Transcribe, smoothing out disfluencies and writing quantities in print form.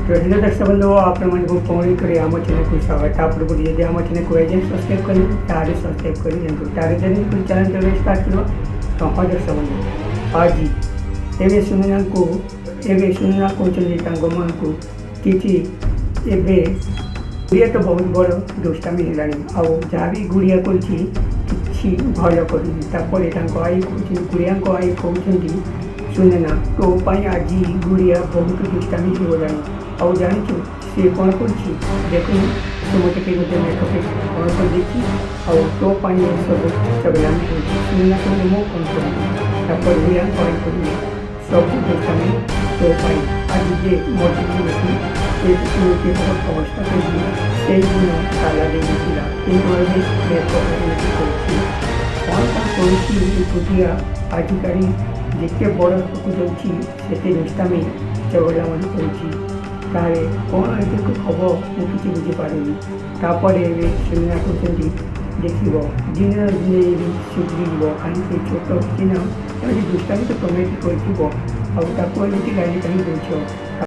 ରହିଲେ ଦର୍ଶକ ବନ୍ଧୁ ଆପଣମାନଙ୍କୁ ପୁଣି କରି ଆମ ଚ୍ୟାନେଲକୁ ସ୍ୱାଗତ। ତା ପୂର୍ବରୁ ଯଦି ଆମ ଚ୍ୟାନେଲକୁ ଏଜେଣ୍ଟ ସବସ୍କ୍ରାଇବ୍ କରିବେ ତାହେଲେ ସବସ୍କ୍ରାଇବ୍ କରି ଦିଅନ୍ତୁ। ତାହେଲେ ଯଦି ଚ୍ୟାନେଲ ଷ୍ଟାର୍ଟ କରିବ ହଁ ଦର୍ଶକ ବନ୍ଧୁ ଆଜି ଏବେ ସୁନୀନା କହୁଛନ୍ତି ତାଙ୍କ ମାଆଙ୍କୁ କିଛି ଏବେ ଗୁଡ଼ିଆ ତ ବହୁତ ବଡ଼ ଦୁଷ୍ଟାମୀ ହେଲାଣି, ଆଉ ଯାହା ବି ଗୁଡ଼ିଆ କରିଛି କିଛି ଭଲ କରୁନି। ତାପରେ ତାଙ୍କ ଆଈ କହୁଛନ୍ତି, ଗୁଡ଼ିଆଙ୍କ ଆଈ କହୁଛନ୍ତି ସୁନୀନା ତୋ ପାଇଁ ଆଜି ଗୁଡ଼ିଆ ବହୁତ ଦୁଷ୍ଟାମୀ ହେଇଗଲାଣି। ଆଉ ଜାଣିଛୁ ସେ କ'ଣ କରୁଛି ଦେଖୁନୁ, ସେ ମୋତେ କେହି ଗୋଟେ ମେକଅପ୍ କ'ଣ କରିଦେଇଛି ଆଉ ତୋ ପାଇଁ ଏସବୁ ଚଗଲାମି କରୁଛି। ସୁନୀନା କହିଲେ ମୁଁ କ'ଣ କରିବି? ତାପରେ ଗୁଡ଼ିଆଙ୍କ ଆଈ କହିଲେ ସବୁ ଦୁଷ୍ଟାମୀ ତୋ ପାଇଁ ଆଜି ଯେ ମୋତେ ବହୁତ ଅବସ୍ଥା କରିଛି ସେଇଦିନ ତାଲା ଦେଇଥିଲା, କିନ୍ତୁ ଏବେ ମେକଅପ୍ କରୁଛି। କ'ଣ କରୁଛି ଏକୁଟିଆ ଆଜିକାଲି ଯେତେ ବଡ଼ ହେବାକୁ ଯାଉଛି ସେତେ ଦୁଷ୍ଟାମି ଚଗଲାମି କରୁଛି। ତାହେଲେ କ'ଣ ଏବେ ହବ ମୁଁ କିଛି ବୁଝିପାରୁନି। ତାପରେ ଏବେ ସୁନୀନା କହୁଛନ୍ତି ଦେଖିବ ଦିନେ ନା ଦିନେ ସୁଧରିଯିବ, କାହିଁକି ଛୋଟ ଅଛି ନା, ଏମିତି ଦୁଷ୍ଟାମି ତ ତମେ ବି କରିଥିବ ଆଉ ତାକୁ ଏମିତି ଗାଳି କାହିଁ ଦେଉଛ।